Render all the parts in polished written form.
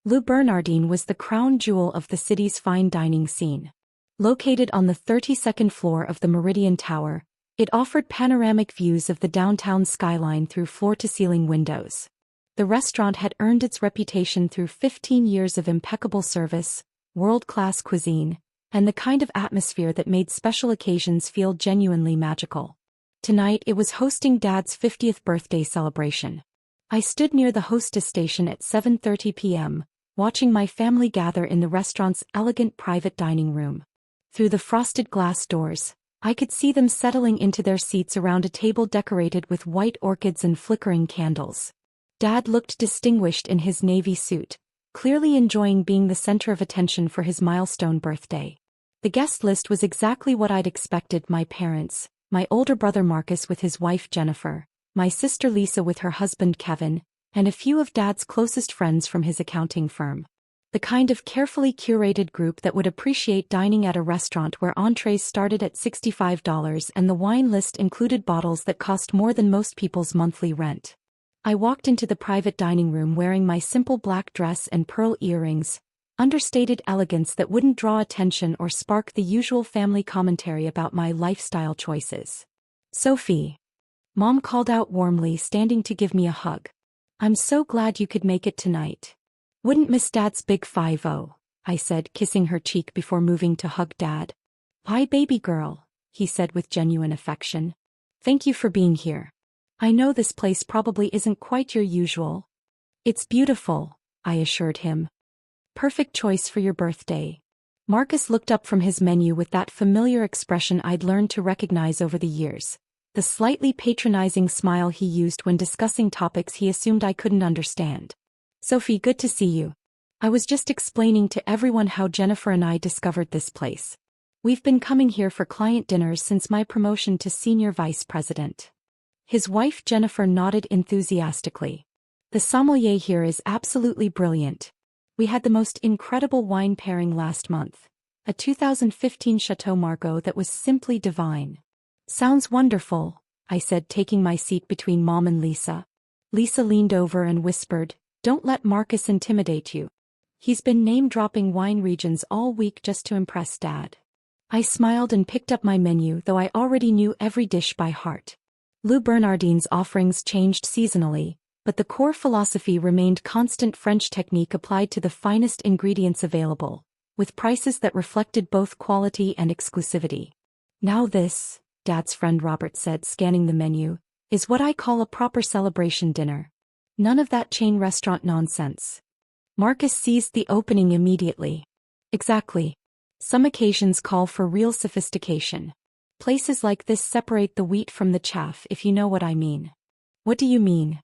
Le Bernardin was the crown jewel of the city's fine dining scene. Located on the 32nd floor of the Meridian Tower, it offered panoramic views of the downtown skyline through floor-to-ceiling windows. The restaurant had earned its reputation through 15 years of impeccable service, world-class cuisine, and the kind of atmosphere that made special occasions feel genuinely magical. Tonight it was hosting Dad's 50th birthday celebration. I stood near the hostess station at 7:30 p.m., watching my family gather in the restaurant's elegant private dining room. Through the frosted glass doors, I could see them settling into their seats around a table decorated with white orchids and flickering candles. Dad looked distinguished in his navy suit, clearly enjoying being the center of attention for his milestone birthday. The guest list was exactly what I'd expected: my parents, my older brother Marcus with his wife Jennifer, my sister Lisa with her husband Kevin, and a few of Dad's closest friends from his accounting firm. The kind of carefully curated group that would appreciate dining at a restaurant where entrees started at $65 and the wine list included bottles that cost more than most people's monthly rent. I walked into the private dining room wearing my simple black dress and pearl earrings, understated elegance that wouldn't draw attention or spark the usual family commentary about my lifestyle choices. "Sophie," Mom called out warmly, standing to give me a hug. "I'm so glad you could make it tonight. Wouldn't miss Dad's big 5-0, I said, kissing her cheek before moving to hug Dad. "Hi, baby girl," he said with genuine affection. "Thank you for being here. I know this place probably isn't quite your usual." "It's beautiful," I assured him. "Perfect choice for your birthday." Marcus looked up from his menu with that familiar expression I'd learned to recognize over the years, the slightly patronizing smile he used when discussing topics he assumed I couldn't understand. "Sophie, good to see you. I was just explaining to everyone how Jennifer and I discovered this place. We've been coming here for client dinners since my promotion to senior vice president." His wife Jennifer nodded enthusiastically. "The sommelier here is absolutely brilliant. We had the most incredible wine pairing last month, a 2015 Chateau Margaux that was simply divine." "Sounds wonderful," I said, taking my seat between Mom and Lisa. Lisa leaned over and whispered, "Don't let Marcus intimidate you. He's been name-dropping wine regions all week just to impress Dad." I smiled and picked up my menu, though I already knew every dish by heart. Le Bernardin's offerings changed seasonally, but the core philosophy remained constant: French technique applied to the finest ingredients available, with prices that reflected both quality and exclusivity. "Now this," Dad's friend Robert said, scanning the menu, "is what I call a proper celebration dinner. None of that chain restaurant nonsense." Marcus seized the opening immediately. "Exactly. Some occasions call for real sophistication. Places like this separate the wheat from the chaff, if you know what I mean." "What do you mean?"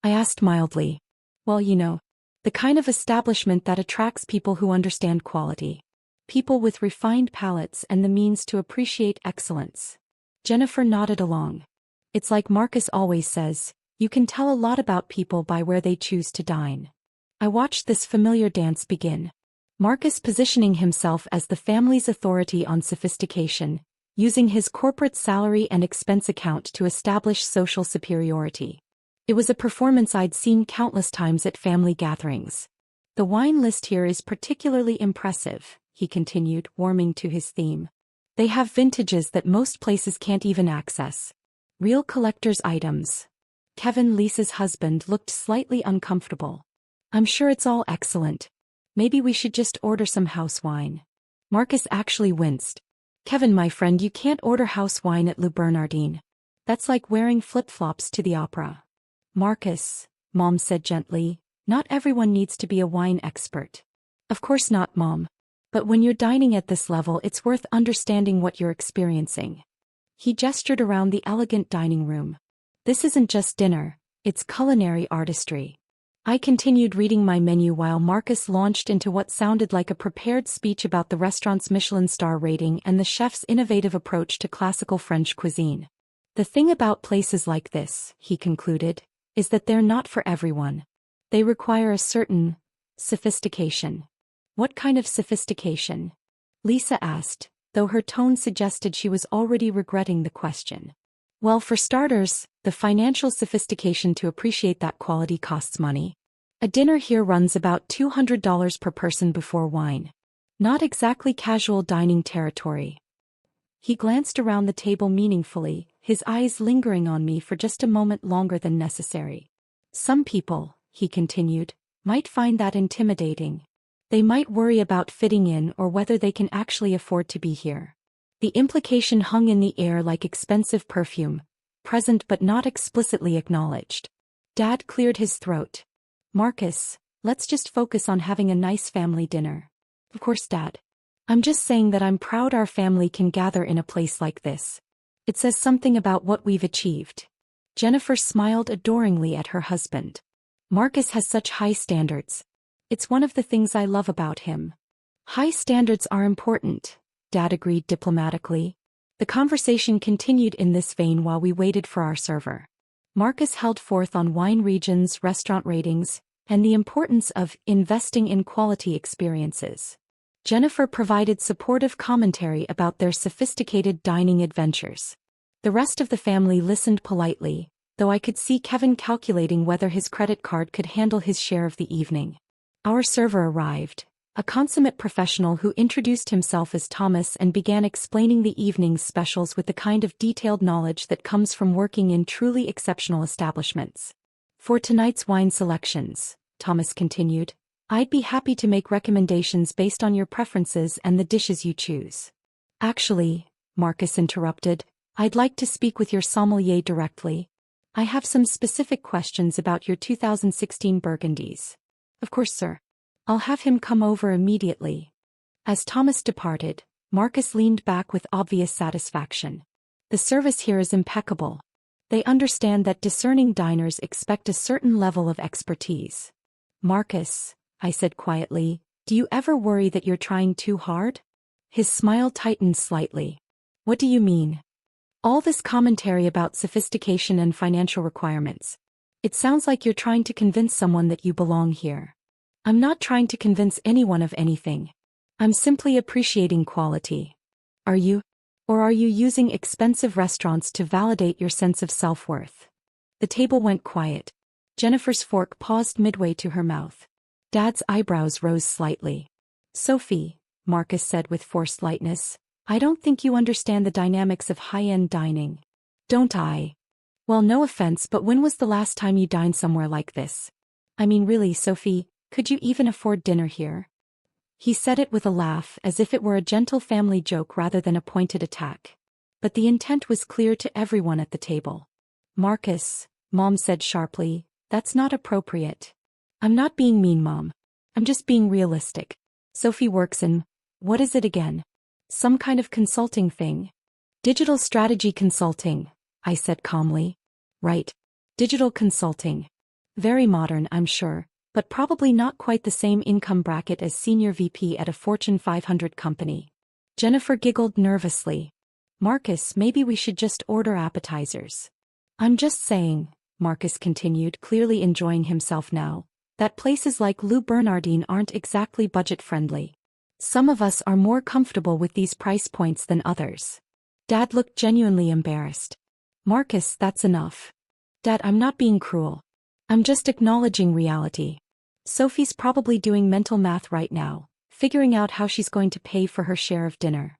I asked mildly. "Well, the kind of establishment that attracts people who understand quality. People with refined palates and the means to appreciate excellence." Jennifer nodded along. "It's like Marcus always says, you can tell a lot about people by where they choose to dine." I watched this familiar dance begin. Marcus positioning himself as the family's authority on sophistication, using his corporate salary and expense account to establish social superiority. It was a performance I'd seen countless times at family gatherings. "The wine list here is particularly impressive," he continued, warming to his theme. "They have vintages that most places can't even access. Real collector's items." Kevin, Lisa's husband, looked slightly uncomfortable. "I'm sure it's all excellent. Maybe we should just order some house wine." Marcus actually winced. "Kevin, my friend, you can't order house wine at Le Bernardin. That's like wearing flip-flops to the opera." "Marcus," Mom said gently, "not everyone needs to be a wine expert." "Of course not, Mom. But when you're dining at this level, it's worth understanding what you're experiencing." He gestured around the elegant dining room. "This isn't just dinner, it's culinary artistry." I continued reading my menu while Marcus launched into what sounded like a prepared speech about the restaurant's Michelin star rating and the chef's innovative approach to classical French cuisine. "The thing about places like this," he concluded, "is that they're not for everyone. They require a certain sophistication." "What kind of sophistication?" Lisa asked, though her tone suggested she was already regretting the question. "Well, for starters, the financial sophistication to appreciate that quality costs money. A dinner here runs about $200 per person before wine. Not exactly casual dining territory. He glanced around the table meaningfully, his eyes lingering on me for just a moment longer than necessary. Some people, he continued, might find that intimidating. They might worry about fitting in or whether they can actually afford to be here. The implication hung in the air like expensive perfume, present but not explicitly acknowledged. Dad cleared his throat. Marcus, let's just focus on having a nice family dinner. Of course, Dad. I'm just saying that I'm proud our family can gather in a place like this. It says something about what we've achieved. Jennifer smiled adoringly at her husband. Marcus has such high standards. It's one of the things I love about him. High standards are important, Dad agreed diplomatically. The conversation continued in this vein while we waited for our server. Marcus held forth on wine regions, restaurant ratings, and the importance of investing in quality experiences. Jennifer provided supportive commentary about their sophisticated dining adventures. The rest of the family listened politely, though I could see Kevin calculating whether his credit card could handle his share of the evening. Our server arrived, a consummate professional who introduced himself as Thomas and began explaining the evening's specials with the kind of detailed knowledge that comes from working in truly exceptional establishments. For tonight's wine selections, Thomas continued, I'd be happy to make recommendations based on your preferences and the dishes you choose. Actually, Marcus interrupted, I'd like to speak with your sommelier directly. I have some specific questions about your 2016 Burgundies. Of course, sir. I'll have him come over immediately. As Thomas departed, Marcus leaned back with obvious satisfaction. The service here is impeccable. They understand that discerning diners expect a certain level of expertise. Marcus, I said quietly, do you ever worry that you're trying too hard? His smile tightened slightly. What do you mean? All this commentary about sophistication and financial requirements. It sounds like you're trying to convince someone that you belong here. I'm not trying to convince anyone of anything. I'm simply appreciating quality. Are you? Or are you using expensive restaurants to validate your sense of self-worth? The table went quiet. Jennifer's fork paused midway to her mouth. Dad's eyebrows rose slightly. Sophie, Marcus said with forced lightness, I don't think you understand the dynamics of high-end dining. Don't I? Well, no offense, but when was the last time you dined somewhere like this? I mean, really, Sophie, could you even afford dinner here? He said it with a laugh, as if it were a gentle family joke rather than a pointed attack. But the intent was clear to everyone at the table. Marcus, Mom said sharply, that's not appropriate. I'm not being mean, Mom. I'm just being realistic. Sophie works in, what is it again? Some kind of consulting thing. Digital strategy consulting, I said calmly. Right. Digital consulting. Very modern, I'm sure, but probably not quite the same income bracket as senior VP at a Fortune 500 company. Jennifer giggled nervously. Marcus, maybe we should just order appetizers. I'm just saying, Marcus continued, clearly enjoying himself now, that places like Le Bernardin aren't exactly budget-friendly. Some of us are more comfortable with these price points than others. Dad looked genuinely embarrassed. Marcus, that's enough. Dad, I'm not being cruel. I'm just acknowledging reality. Sophie's probably doing mental math right now, figuring out how she's going to pay for her share of dinner.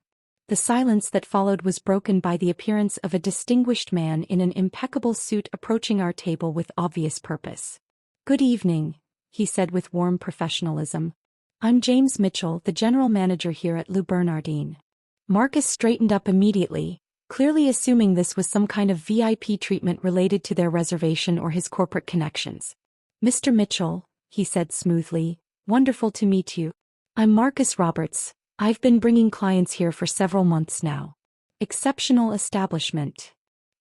The silence that followed was broken by the appearance of a distinguished man in an impeccable suit approaching our table with obvious purpose. Good evening, he said with warm professionalism. I'm James Mitchell, the general manager here at Le Bernardin. Marcus straightened up immediately, clearly assuming this was some kind of VIP treatment related to their reservation or his corporate connections. Mr. Mitchell, he said smoothly, wonderful to meet you. I'm Marcus Roberts. I've been bringing clients here for several months now. Exceptional establishment.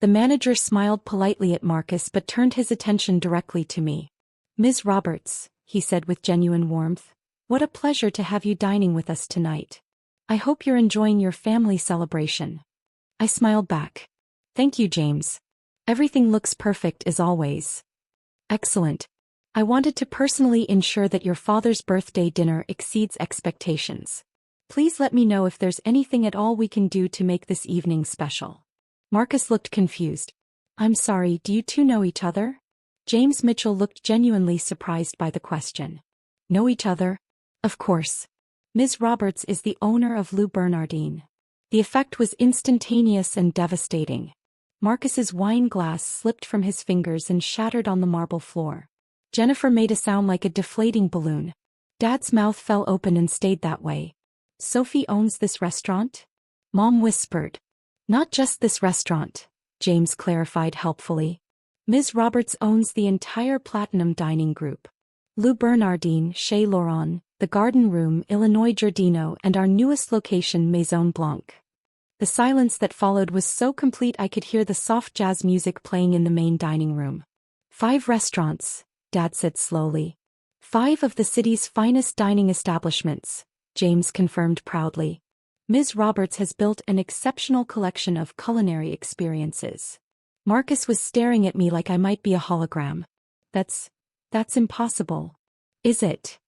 The manager smiled politely at Marcus but turned his attention directly to me. Ms. Roberts, he said with genuine warmth, what a pleasure to have you dining with us tonight. I hope you're enjoying your family celebration. I smiled back. Thank you, James. Everything looks perfect as always. Excellent. I wanted to personally ensure that your father's birthday dinner exceeds expectations. Please let me know if there's anything at all we can do to make this evening special. Marcus looked confused. I'm sorry, do you two know each other? James Mitchell looked genuinely surprised by the question. Know each other? Of course. Ms. Roberts is the owner of Le Bernardin. The effect was instantaneous and devastating. Marcus's wine glass slipped from his fingers and shattered on the marble floor. Jennifer made a sound like a deflating balloon. Dad's mouth fell open and stayed that way. Sophie owns this restaurant? Mom whispered. Not just this restaurant, James clarified helpfully. Ms. Roberts owns the entire Platinum Dining Group. Le Bernardin, Chez Laurent, the Garden Room, Illinois Giardino, and our newest location, Maison Blanc. The silence that followed was so complete I could hear the soft jazz music playing in the main dining room. 5 restaurants, Dad said slowly. 5 of the city's finest dining establishments, James confirmed proudly. Ms. Roberts has built an exceptional collection of culinary experiences. Marcus was staring at me like I might be a hologram. That's impossible. Is it?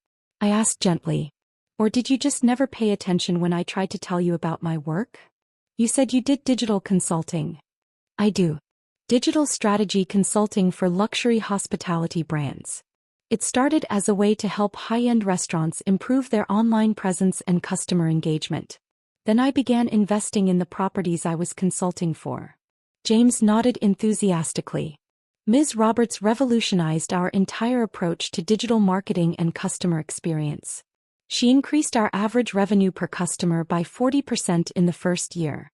I asked gently. Or did you just never pay attention when I tried to tell you about my work? You said you did digital consulting. I do. Digital strategy consulting for luxury hospitality brands. It started as a way to help high-end restaurants improve their online presence and customer engagement. Then I began investing in the properties I was consulting for. James nodded enthusiastically. Ms. Roberts revolutionized our entire approach to digital marketing and customer experience. She increased our average revenue per customer by 40% in the first year.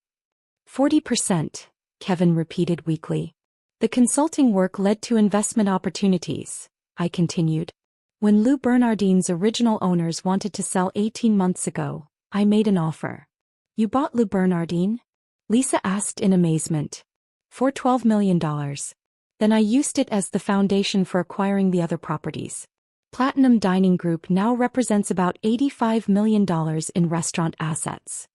40%, Kevin repeated weakly. The consulting work led to investment opportunities, I continued. When Le Bernardin's original owners wanted to sell 18 months ago, I made an offer. You bought Le Bernardin? Lisa asked in amazement. For $12 million. Then I used it as the foundation for acquiring the other properties. Platinum Dining Group now represents about $85 million in restaurant assets.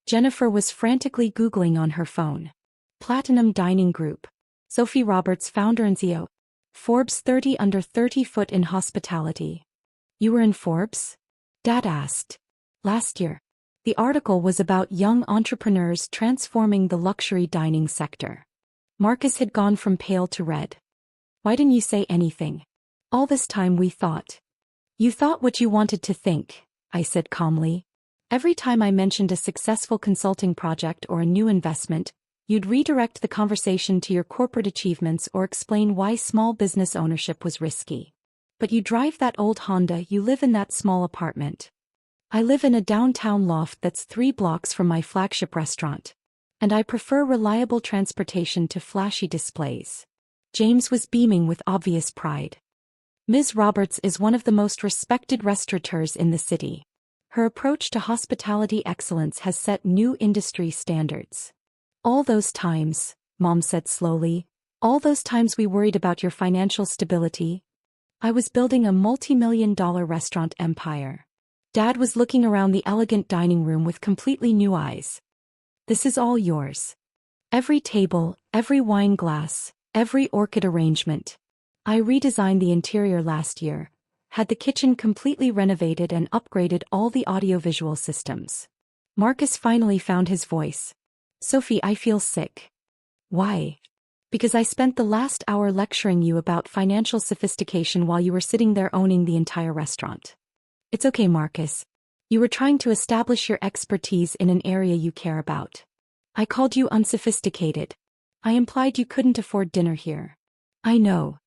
Jennifer was frantically Googling on her phone. Platinum Dining Group. Sophie Roberts, founder and CEO. Forbes 30 under 30 foot in hospitality. You were in Forbes? Dad asked. Last year. The article was about young entrepreneurs transforming the luxury dining sector. Marcus had gone from pale to red. Why didn't you say anything? All this time we thought. You thought what you wanted to think, I said calmly. Every time I mentioned a successful consulting project or a new investment, you'd redirect the conversation to your corporate achievements or explain why small business ownership was risky. But you drive that old Honda, you live in that small apartment. I live in a downtown loft that's 3 blocks from my flagship restaurant. And I prefer reliable transportation to flashy displays. James was beaming with obvious pride. Ms. Roberts is one of the most respected restaurateurs in the city. Her approach to hospitality excellence has set new industry standards. All those times, Mom said slowly, all those times we worried about your financial stability. I was building a multi-million-dollar restaurant empire. Dad was looking around the elegant dining room with completely new eyes. This is all yours. Every table, every wine glass, every orchid arrangement. I redesigned the interior last year, had the kitchen completely renovated and upgraded all the audiovisual systems. Marcus finally found his voice. Sophie, I feel sick. Why? Because I spent the last hour lecturing you about financial sophistication while you were sitting there owning the entire restaurant. It's okay, Marcus. You were trying to establish your expertise in an area you care about. I called you unsophisticated. I implied you couldn't afford dinner here. I know.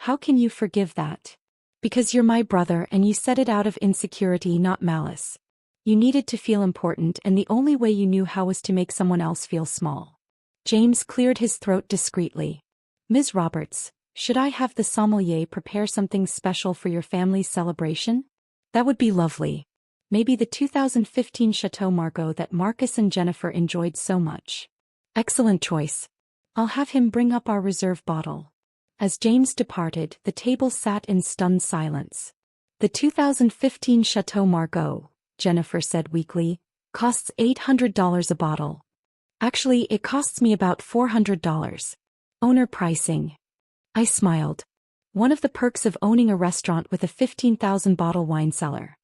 How can you forgive that? Because you're my brother and you said it out of insecurity, not malice. You needed to feel important and the only way you knew how was to make someone else feel small. James cleared his throat discreetly. Ms. Roberts, should I have the sommelier prepare something special for your family's celebration? That would be lovely. Maybe the 2015 Chateau Margaux that Marcus and Jennifer enjoyed so much. Excellent choice. I'll have him bring up our reserve bottle. As James departed, the table sat in stunned silence. The 2015 Chateau Margaux, Jennifer said weakly, costs $800 a bottle. Actually, it costs me about $400. Owner pricing. I smiled. One of the perks of owning a restaurant with a 15,000-bottle wine cellar.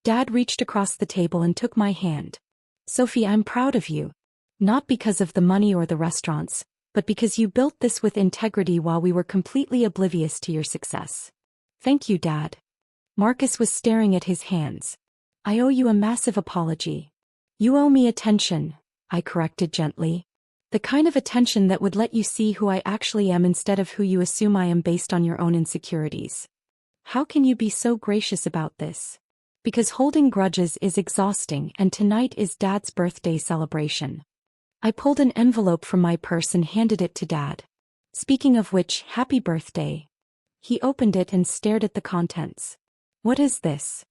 Dad reached across the table and took my hand. Sophie, I'm proud of you. Not because of the money or the restaurants, but because you built this with integrity while we were completely oblivious to your success. Thank you, Dad. Marcus was staring at his hands. I owe you a massive apology. You owe me attention, I corrected gently. The kind of attention that would let you see who I actually am instead of who you assume I am based on your own insecurities. How can you be so gracious about this? Because holding grudges is exhausting, and tonight is Dad's birthday celebration. I pulled an envelope from my purse and handed it to Dad. Speaking of which, happy birthday. He opened it and stared at the contents. What is this?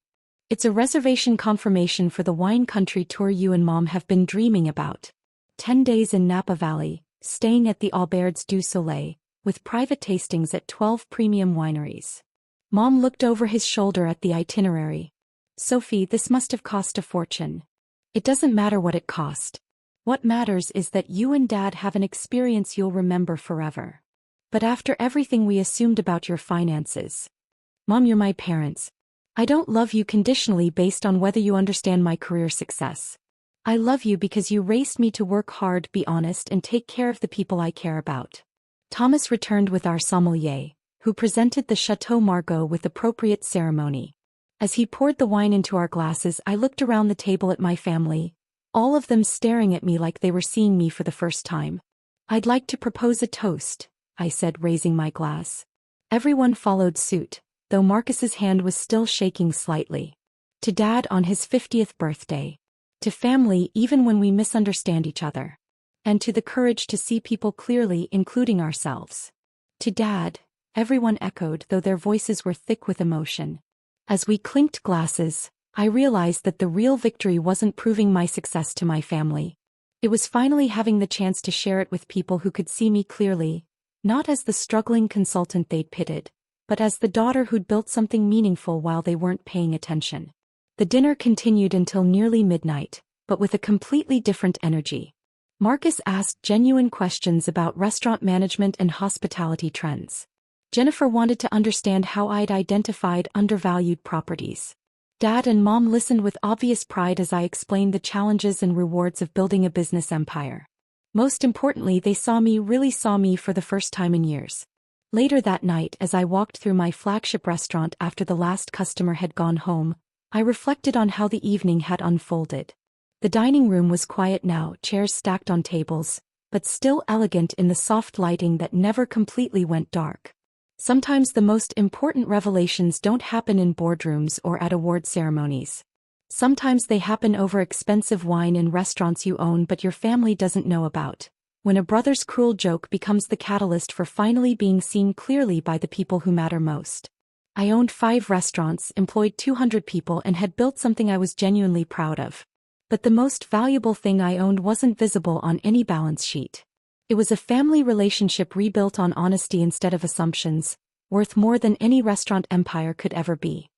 It's a reservation confirmation for the wine country tour you and Mom have been dreaming about. 10 days in Napa Valley, staying at the Auberges du Soleil, with private tastings at 12 premium wineries. Mom looked over his shoulder at the itinerary. Sophie, this must have cost a fortune. It doesn't matter what it cost. What matters is that you and Dad have an experience you'll remember forever. But after everything we assumed about your finances. Mom, you're my parents. I don't love you conditionally based on whether you understand my career success. I love you because you raised me to work hard, be honest, and take care of the people I care about. Thomas returned with our sommelier, who presented the Chateau Margaux with appropriate ceremony. As he poured the wine into our glasses, I looked around the table at my family, all of them staring at me like they were seeing me for the first time. I'd like to propose a toast, I said, raising my glass. Everyone followed suit, though Marcus's hand was still shaking slightly. To Dad on his 50th birthday. To family even when we misunderstand each other. And to the courage to see people clearly, including ourselves. To Dad, everyone echoed, though their voices were thick with emotion. As we clinked glasses, I realized that the real victory wasn't proving my success to my family. It was finally having the chance to share it with people who could see me clearly, not as the struggling consultant they'd pitted, but as the daughter who'd built something meaningful while they weren't paying attention. The dinner continued until nearly midnight, but with a completely different energy. Marcus asked genuine questions about restaurant management and hospitality trends. Jennifer wanted to understand how I'd identified undervalued properties. Dad and Mom listened with obvious pride as I explained the challenges and rewards of building a business empire. Most importantly, they really saw me for the first time in years. Later that night, as I walked through my flagship restaurant after the last customer had gone home, I reflected on how the evening had unfolded. The dining room was quiet now, chairs stacked on tables, but still elegant in the soft lighting that never completely went dark. Sometimes the most important revelations don't happen in boardrooms or at award ceremonies. Sometimes they happen over expensive wine in restaurants you own but your family doesn't know about. When a brother's cruel joke becomes the catalyst for finally being seen clearly by the people who matter most. I owned 5 restaurants, employed 200 people, and had built something I was genuinely proud of. But the most valuable thing I owned wasn't visible on any balance sheet. It was a family relationship rebuilt on honesty instead of assumptions, worth more than any restaurant empire could ever be.